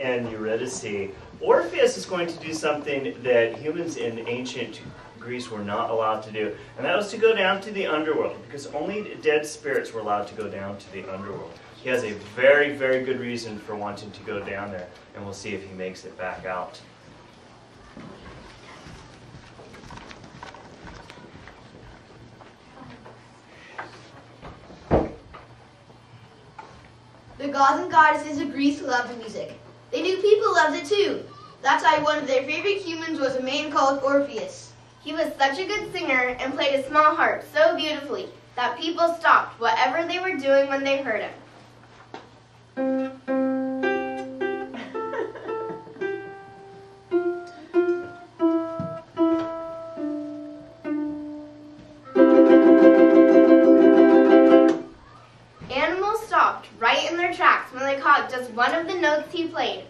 and Eurydice, Orpheus is going to do something that humans in ancient Greece were not allowed to do, and that was to go down to the underworld, because only dead spirits were allowed to go down to the underworld. He has a very, very good reason for wanting to go down there, and we'll see if he makes it back out. The gods and goddesses of Greece loved music. They knew people loved it too. That's why one of their favorite humans was a man called Orpheus. He was such a good singer and played a small harp so beautifully that people stopped whatever they were doing when they heard him. Animals stopped right in their tracks when they caught just one of the notes he played.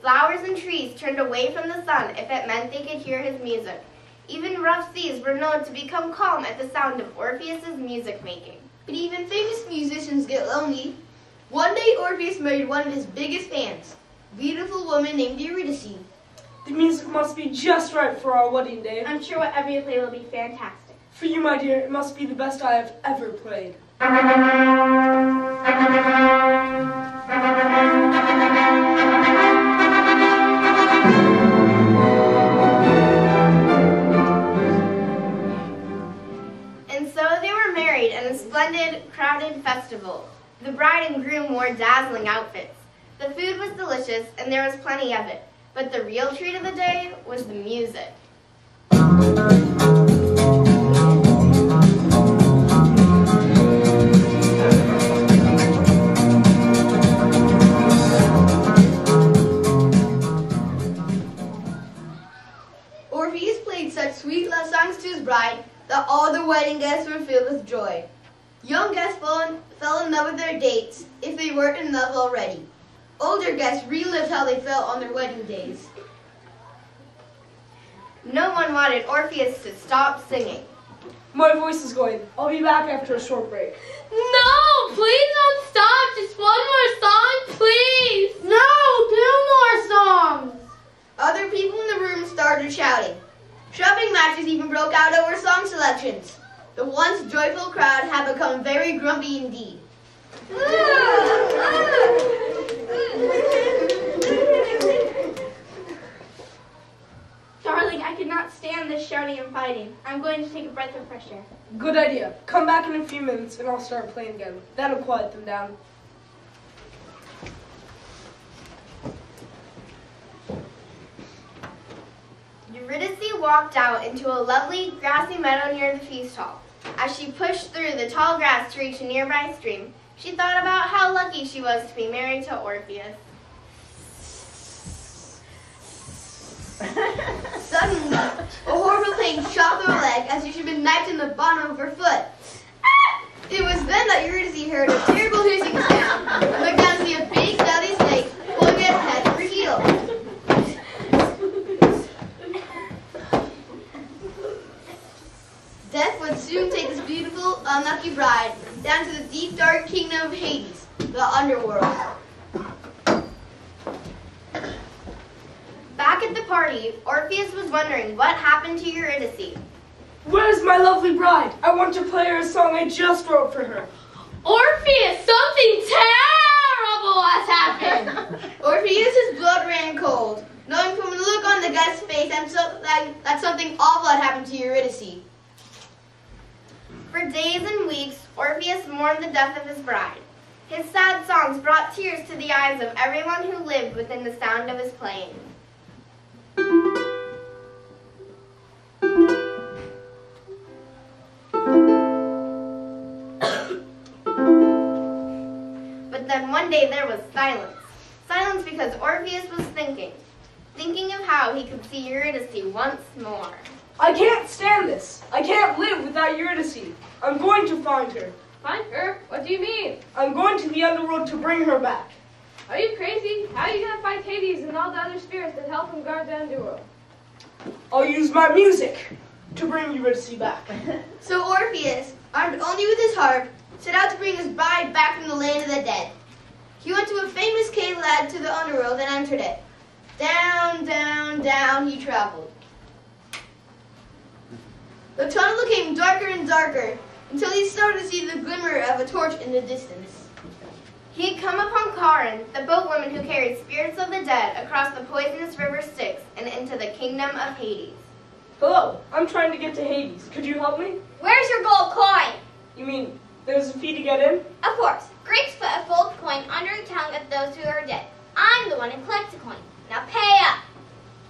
Flowers and trees turned away from the sun if it meant they could hear his music. Even rough seas were known to become calm at the sound of Orpheus's music making. But even famous musicians get lonely. One day Orpheus married one of his biggest fans, a beautiful woman named Eurydice. The music must be just right for our wedding day. I'm sure whatever you play will be fantastic. For you, my dear, it must be the best I have ever played. And so they were married in a splendid, crowded festival. The bride and groom wore dazzling outfits. The food was delicious, and there was plenty of it. But the real treat of the day was the music. Orpheus played such sweet love songs to his bride that all the wedding guests were filled with joy. Young guests fell in love with their dates if they weren't in love already. Older guests relived how they felt on their wedding days. No one wanted Orpheus to stop singing. My voice is going. I'll be back after a short break. No, please don't stop. Just one more song, please. No, 2 more songs. Other people in the room started shouting. Shoving matches even broke out over song selections. The once joyful crowd had become very grumpy indeed. Darling, I could not stand this shouting and fighting. I'm going to take a breath of fresh air. Good idea. Come back in a few minutes and I'll start playing again. That'll quiet them down. Eurydice walked out into a lovely grassy meadow near the feast hall. As she pushed through the tall grass to reach a nearby stream, she thought about how lucky she was to be married to Orpheus. Suddenly, a horrible pain shot through her leg as if she'd been knifed in the bottom of her foot. It was then that Eurydice heard a terrible hissing sound and began to see a big deadly snake pulling at head over heels. Death would soon take this beautiful, unlucky bride down to the deep, dark kingdom of Hades, the underworld. Back at the party, Orpheus was wondering what happened to Eurydice. Where's my lovely bride? I want to play her a song I just wrote for her. Orpheus, something terrible has happened. Orpheus's blood ran cold, knowing from the look on the guy's face that something awful had happened to Eurydice. For days and weeks, Orpheus mourned the death of his bride. His sad songs brought tears to the eyes of everyone who lived within the sound of his playing. But then one day there was silence. Silence because Orpheus was thinking of how he could see Eurydice once more. I can't stand this. I can't live without Eurydice. I'm going to find her. Find her? What do you mean? I'm going to the underworld to bring her back. Are you crazy? How are you going to fight Hades and all the other spirits that help him guard the underworld? I'll use my music to bring Eurydice back. So Orpheus, armed only with his harp, set out to bring his bride back from the land of the dead. He went to a famous cave led to the underworld and entered it. Down, down, down he traveled. The tunnel became darker and darker until he started to see the glimmer of a torch in the distance. He had come upon Karen, the boatwoman who carried spirits of the dead across the poisonous river Styx and into the kingdom of Hades. Hello, I'm trying to get to Hades. Could you help me? Where's your gold coin? You mean there's a fee to get in? Of course. Greeks put a gold coin under the tongue of those who are dead. I'm the one who collects the coin. Now pay up.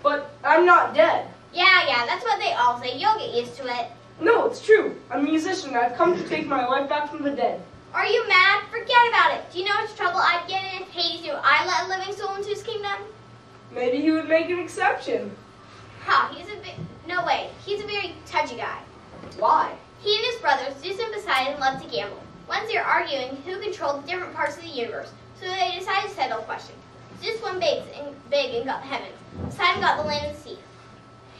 But I'm not dead. Yeah, that's what they all say. You'll get used to it. No, it's true. I'm a musician. I've come to take my life back from the dead. Are you mad? Forget about it. Do you know how much trouble I'd get in if Hades knew I let a living soul into his kingdom? Maybe he would make an exception. Ha, no way. He's a very touchy guy. Why? He and his brothers, Zeus and Poseidon, love to gamble. Once they were arguing who controlled the different parts of the universe, so they decided to settle the question. Zeus won big and got the heavens. Poseidon got the land and the sea.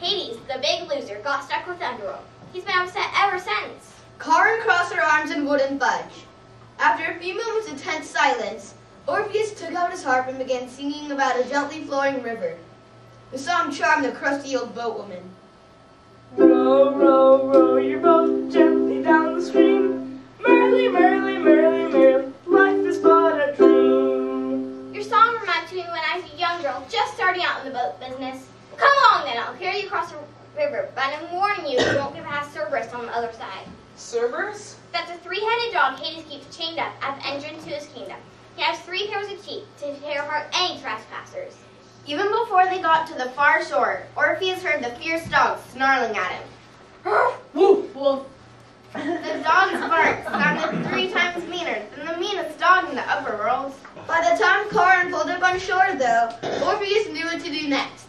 Hades, the big loser, got stuck with the underworld. He's been upset ever since. Karen crossed her arms and wouldn't budge. After a few moments of tense silence, Orpheus took out his harp and began singing about a gently flowing river. The song charmed the crusty old boatwoman. Row, row, row your boat gently down the stream. Merrily, merrily, merrily, merrily, life is but a dream. Your song reminds me when I was a young girl just starting out in the boat business. Come along then, I'll carry you across the river, but I'm warning you won't get past Cerberus on the other side. Cerberus? That's a three-headed dog Hades keeps chained up at the entrance to his kingdom. He has 3 pairs of teeth to tear apart any trespassers. Even before they got to the far shore, Orpheus heard the fierce dog snarling at him. Woof, woof. The dog's bark sounded 3 times meaner than the meanest dog in the upper world. By the time Karen pulled up on shore, though, Orpheus knew what to do next.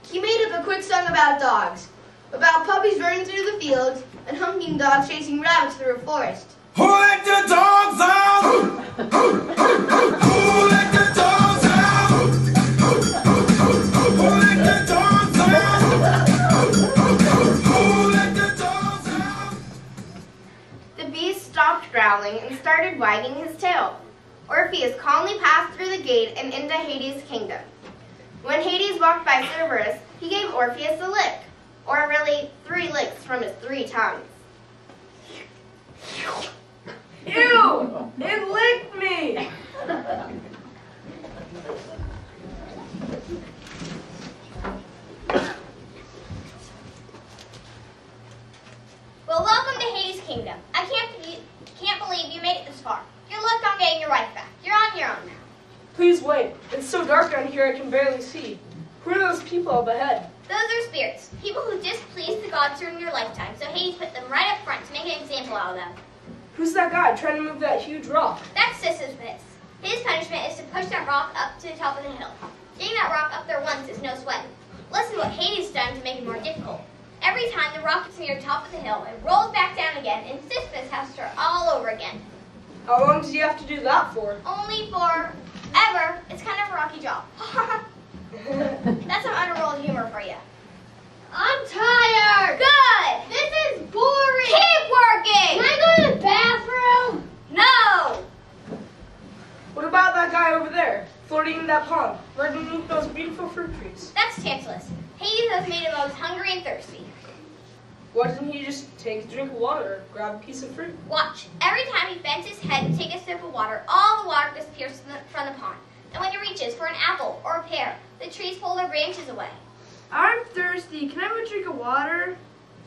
He made up a quick song about dogs, about puppies running through the fields and hunting dogs chasing rabbits through a forest. Who let the dogs out? Who let the dogs out? Who let the dogs out? Who let the dogs out? The beast stopped growling and started wagging his tail. Orpheus calmly passed through the gate and into Hades' kingdom. When Hades walked by Cerberus, he gave Orpheus a lick, or really 3 licks from his 3 tongues. Ew! It licked me! Well, welcome to Hades' kingdom. I can't believe you made it this far. You're lucky on getting your wife back. You're on your own now. Please wait. It's so dark down here I can barely see. Who are those people up ahead? Those are spirits, people who displeased the gods during your lifetime, so Hades put them right up front to make an example out of them. Who's that guy trying to move that huge rock? That's Sisyphus. His punishment is to push that rock up to the top of the hill. Getting that rock up there once is no sweat. Listen to what Hades done to make it more difficult. Every time the rock gets near the top of the hill, it rolls back down again, and Sisyphus has to start all over again. How long does he have to do that for? Only for ever. It's kind of a rocky job. That's some underworld humor for you. I'm tired. Good. This is boring. Keep working. Can I go to the bathroom? No. What about that guy over there, floating in that pond, right underneath those beautiful fruit trees? That's Tantalus. Hades has made him both hungry and thirsty. Why didn't he just take a drink of water or grab a piece of fruit? Watch. Every time he bends his head to take a sip of water, all the water disappears from the pond. And when he reaches for an apple or a pear, the trees pull their branches away. I'm thirsty. Can I have a drink of water?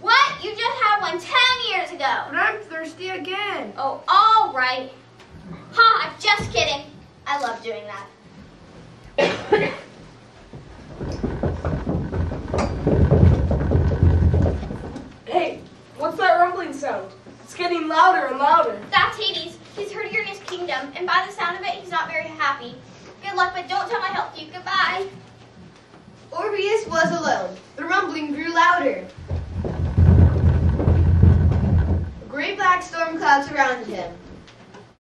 What? You just had one 10 years ago. But I'm thirsty again. Oh, all right. Ha, I'm just kidding. I love doing that. Hey, what's that rumbling sound? It's getting louder and louder. That's Hades. He's heard you're in his kingdom, and by the sound of it, he's not very happy. Good luck, but don't tell him I helped you. Goodbye. Orpheus was alone. The rumbling grew louder. A great black storm cloud surrounded him.